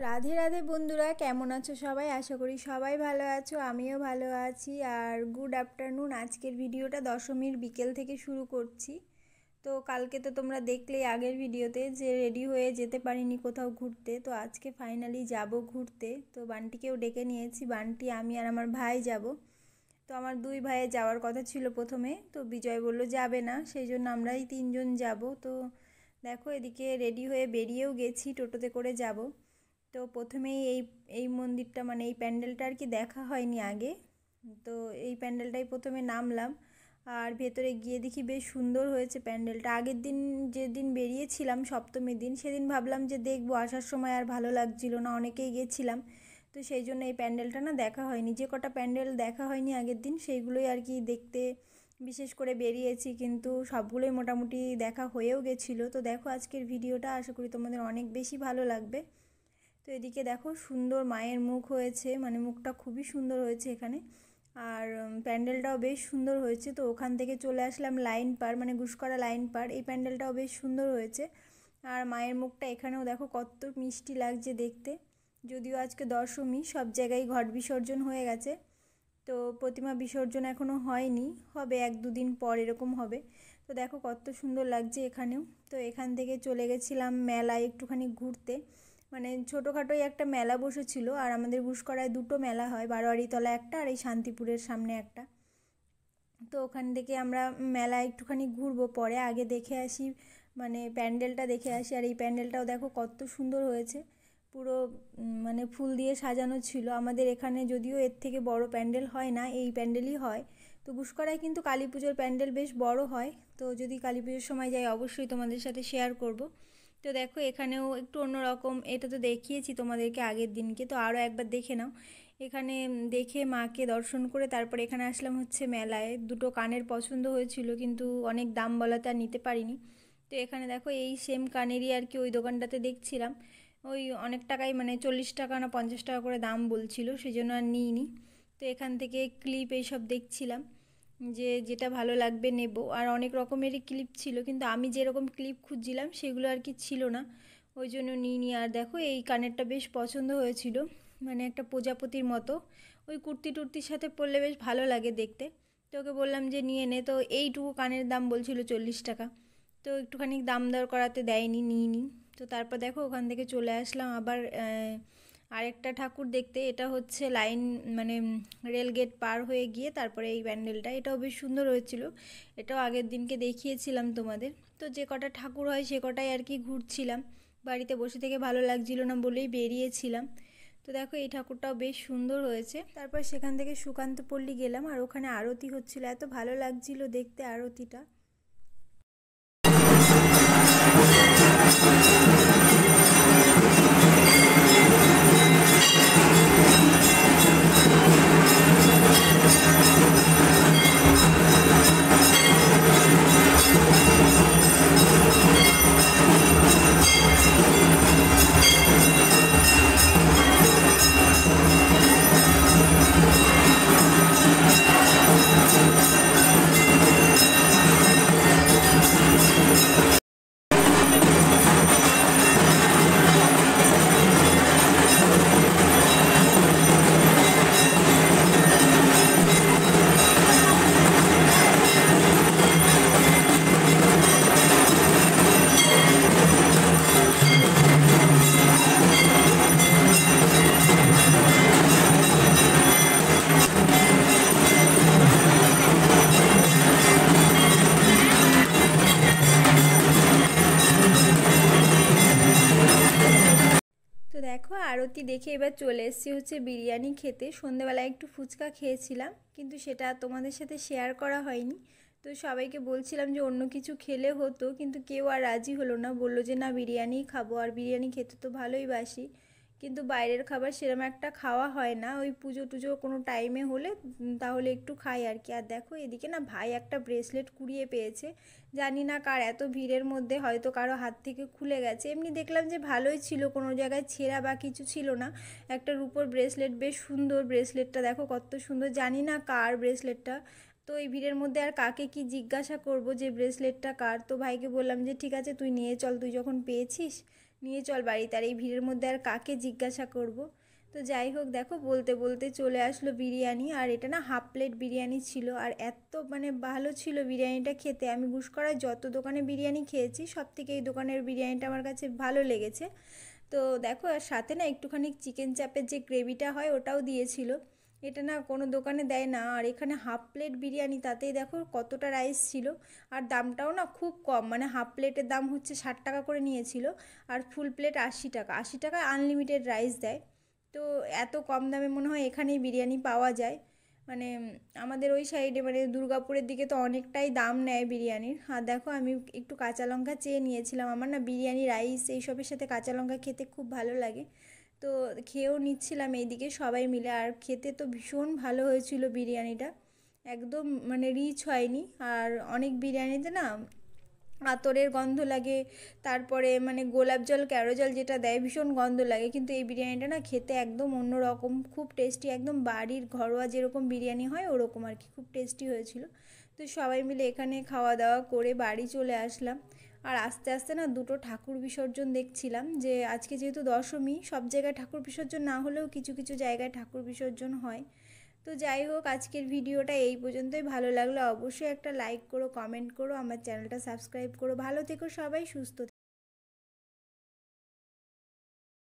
রাধে রাধে বন্ধুরা, কেমন আছো সবাই? আশা করি সবাই ভালো আছো, আমিও ভালো আছি। আর গুড আফটারনুন। আজকের ভিডিওটা দশমীর বিকেল থেকে শুরু করছি। তো কালকে তো তোমরা দেখলেই আগের ভিডিওতে যে রেডি হয়ে যেতে পারিনি কোথাও ঘুরতে। তো আজকে ফাইনালি যাব ঘুরতে। তো বান্টিকেও ডেকে নিয়েছি, বান্টি, আমি আর আমার ভাই যাব। তো আমার দুই ভাইয়ের যাওয়ার কথা ছিল প্রথমে, তো বিজয় বলল যাবে না, সেই জন্য আমরাই তিনজন যাব। তো দেখো এদিকে রেডি হয়ে বেরিয়েও গেছি, টোটোতে করে যাব। তো প্রথমেই এই মন্দিরটা মানে এই প্যান্ডেলটা আর কি দেখা হয়নি আগে। তো এই প্যান্ডেলটাই প্রথমে নামলাম, আর ভেতরে গিয়ে দেখি বেশ সুন্দর হয়েছে প্যান্ডেলটা। আগের দিন যেদিন বেরিয়েছিলাম সপ্তমীর দিন, সেদিন ভাবলাম যে দেখবো, আসার সময় আর ভালো লাগছিল না, অনেকেই গেছিলাম। তো সেই জন্য এই প্যান্ডেলটা না দেখা হয়নি। যে কটা প্যান্ডেল দেখা হয়নি আগের দিন সেইগুলোই আর কি দেখতে বিশেষ করে বেরিয়েছি, কিন্তু সবগুলোই মোটামুটি দেখা হয়েও গেছিলো। তো দেখো আজকের ভিডিওটা, আশা করি তোমাদের অনেক বেশি ভালো লাগবে। তো এদিকে দেখো সুন্দর মায়ের মুখ হয়েছে, মানে মুখটা খুবই সুন্দর হয়েছে এখানে। আর প্যান্ডেলটাও বেশ সুন্দর হয়েছে। তো ওখান থেকে চলে আসলাম লাইন পার, মানে গুসকরা লাইন পার। এই প্যান্ডেলটাও বেশ সুন্দর হয়েছে। আর মায়ের মুখটা এখানেও দেখো কত মিষ্টি লাগছে দেখতে। যদিও আজকে দশমী, সব জায়গায় ঘট বিসর্জন হয়ে গেছে, তো প্রতিমা বিসর্জন এখনও হয়নি, হবে এক দুদিন পর এরকম হবে। তো দেখো কত সুন্দর লাগছে এখানেও। তো এখান থেকে চলে গেছিলাম মেলায় একটুখানি ঘুরতে। মানে ছোটোখাটোই একটা মেলা বসেছিল, আর আমাদের গুসকরায় দুটো মেলা হয়, বারোয়ারিতলা একটা আর এই শান্তিপুরের সামনে একটা। তো ওখান থেকে আমরা মেলা একটুখানি ঘুরবো পরে, আগে দেখে আসি, মানে প্যান্ডেলটা দেখে আসি। আর এই প্যান্ডেলটাও দেখো কত সুন্দর হয়েছে, পুরো মানে ফুল দিয়ে সাজানো ছিল। আমাদের এখানে যদিও এর থেকে বড় প্যান্ডেল হয় না, এই প্যান্ডেলই হয়। তো গুসকরায় কিন্তু কালী পুজোর প্যান্ডেল বেশ বড় হয়। তো যদি কালী পুজোর সময় যাই অবশ্যই তোমাদের সাথে শেয়ার করব। তো দেখো এখানেও একটু অন্যরকম, এটা তো দেখিয়েছি তোমাদেরকে আগের দিনকে, তো আরও একবার দেখে নাও। এখানে দেখে মাকে দর্শন করে তারপর এখানে আসলাম হচ্ছে মেলায়। দুটো কানের পছন্দ হয়েছিল, কিন্তু অনেক দাম বলাতে আর নিতে পারিনি। তো এখানে দেখো এই সেম কানেরই আর কি ওই দোকানটাতে দেখছিলাম, ওই অনেক টাকাই, মানে 40 টাকা না 50 টাকা করে দাম বলছিল, সেই জন্য আর নিইনি। তো এখান থেকে ক্লিপ এইসব দেখছিলাম, যে যেটা ভালো লাগবে নেব। আর অনেক রকমেরই ক্লিপ ছিল, কিন্তু আমি যেরকম ক্লিপ খুঁজছিলাম সেগুলো আর কি ছিল না, ওই জন্য নিইনি। আর দেখো এই কানেরটা বেশ পছন্দ হয়েছিল, মানে একটা প্রজাপতির মতো, ওই কুর্তি টুর্তির সাথে পরলে বেশ ভালো লাগে দেখতে। তো ওকে বললাম যে নিয়ে নে, তো এইটুকু কানের দাম বলছিল 40 টাকা। তো একটুখানি দাম দর করাতে দেয়নি, নিইনি। তো তারপর দেখো ওখান থেকে চলে আসলাম আবার আরেকটা ঠাকুর দেখতে। এটা হচ্ছে লাইন, মানে রেল গেট পার হয়ে গিয়ে তারপরে এই প্যান্ডেলটা, এটাও বেশ সুন্দর হয়েছিল। এটাও আগের দিনকে দেখিয়েছিলাম তোমাদের। তো যে কটা ঠাকুর হয় সে কটাই আর কি ঘুরছিলাম, বাড়িতে বসে থেকে ভালো লাগছিল না বলেই বেরিয়েছিলাম। তো দেখো এই ঠাকুরটাও বেশ সুন্দর হয়েছে। তারপর সেখান থেকে সুকান্তপল্লী গেলাম, আর ওখানে আরতি হচ্ছিল, এত ভালো লাগছিল দেখতে আরতিটা। তো দেখো আরতি দেখে এবার চলে এসেছি হচ্ছে বিরিয়ানি খেতে। সন্ধেবেলায় একটু ফুচকা খেয়েছিলাম, কিন্তু সেটা তোমাদের সাথে শেয়ার করা হয়নি। তো সবাইকে বলছিলাম যে অন্য কিছু খেলে হতো, কিন্তু কেউ আর রাজি হলো না, বললো যে না বিরিয়ানিই খাবো। আর বিরিয়ানি খেতে তো ভালোই বাসি, কিন্তু বাইরের খাবার সেরকম একটা খাওয়া হয় না, ওই পুজো টুজো কোনো টাইমে হলে তাহলে একটু খাই আর কি। আর দেখো এদিকে না ভাই একটা ব্রেসলেট কুড়িয়ে পেয়েছে, জানি না কার, এত ভিড়ের মধ্যে হয়তো কারো হাত থেকে খুলে গেছে। এমনি দেখলাম যে ভালোই ছিল, কোনো জায়গায় ছেঁড়া বা কিছু ছিল না। একটা রূপোর ব্রেসলেট, বেশ সুন্দর ব্রেসলেটটা, দেখো কত সুন্দর, জানি না কার ব্রেসলেটটা। তো এই ভিড়ের মধ্যে আর কাকে কি জিজ্ঞাসা করব যে ব্রেসলেটটা কার। তো ভাইকে বললাম যে ঠিক আছে তুই নিয়ে চল, তুই যখন পেয়েছিস নিয়ে চল বাড়িতে, আর এই ভিড়ের মধ্যে আর কাকে জিজ্ঞাসা করব। তো যাই হোক, দেখো বলতে বলতে চলে আসলো বিরিয়ানি, আর এটা না হাফ প্লেট বিরিয়ানি ছিল, আর এত মানে ভালো ছিল বিরিয়ানিটা খেতে। আমি গুসকরায় যত দোকানে বিরিয়ানি খেয়েছি সব থেকে এই দোকানের বিরিয়ানিটা আমার কাছে ভালো লেগেছে। তো দেখো, আর সাথে না একটুখানি চিকেন চাপের যে গ্রেভিটা হয় ওটাও দিয়েছিল। এটা না কোনো দোকানে দেয় না, আর এখানে হাফ প্লেট বিরিয়ানি, তাতেই দেখো কতটা রাইস ছিল। আর দামটাও না খুব কম, মানে হাফ প্লেটের দাম হচ্ছে 60 টাকা করে নিয়েছিল, আর ফুল প্লেট 80 টাকা। 80 টাকায় আনলিমিটেড রাইস দেয়। তো এত কম দামে মনে হয় এখানেই বিরিয়ানি পাওয়া যায়। মানে আমাদের ওই সাইডে মানে দুর্গাপুরের দিকে তো অনেকটাই দাম নেয় বিরিয়ানির। আর দেখো আমি একটু কাঁচা লঙ্কা চেয়ে নিয়েছিলাম, আমার না বিরিয়ানি রাইস এইসবের সাথে কাঁচা লঙ্কা খেতে খুব ভালো লাগে। তো খেয়েও নিচ্ছিলাম এইদিকে সবাই মিলে, আর খেতে তো ভীষণ ভালো হয়েছিল বিরিয়ানিটা, একদম মানে রিচ হয়নি। আর অনেক বিরিয়ানিতে না আতরের গন্ধ লাগে, তারপরে মানে গোলাপ জল ক্যারো জল যেটা দেয় ভীষণ গন্ধ লাগে, কিন্তু এই বিরিয়ানিটা না খেতে একদম অন্য রকম, খুব টেস্টি, একদম বাড়ির ঘরোয়া যেরকম বিরিয়ানি হয় ওরকম আর কি, খুব টেস্টি হয়েছিল। তো সবাই মিলে এখানে খাওয়া দাওয়া করে বাড়ি চলে আসলাম। আর আস্তে আস্তে না দুটো ঠাকুর বিসর্জন দেখছিলাম, যে আজকে যেহেতু দশমী সব জায়গায় ঠাকুর বিসর্জন না হলেও কিছু কিছু জায়গায় ঠাকুর বিসর্জন হয়। তো যাই হোক, আজকের ভিডিওটা এই পর্যন্তই। ভালো লাগলে অবশ্যই একটা লাইক করো, কমেন্ট করো, আমার চ্যানেলটা সাবস্ক্রাইব করো। ভালো থেকো সবাই, সুস্থ থেকো।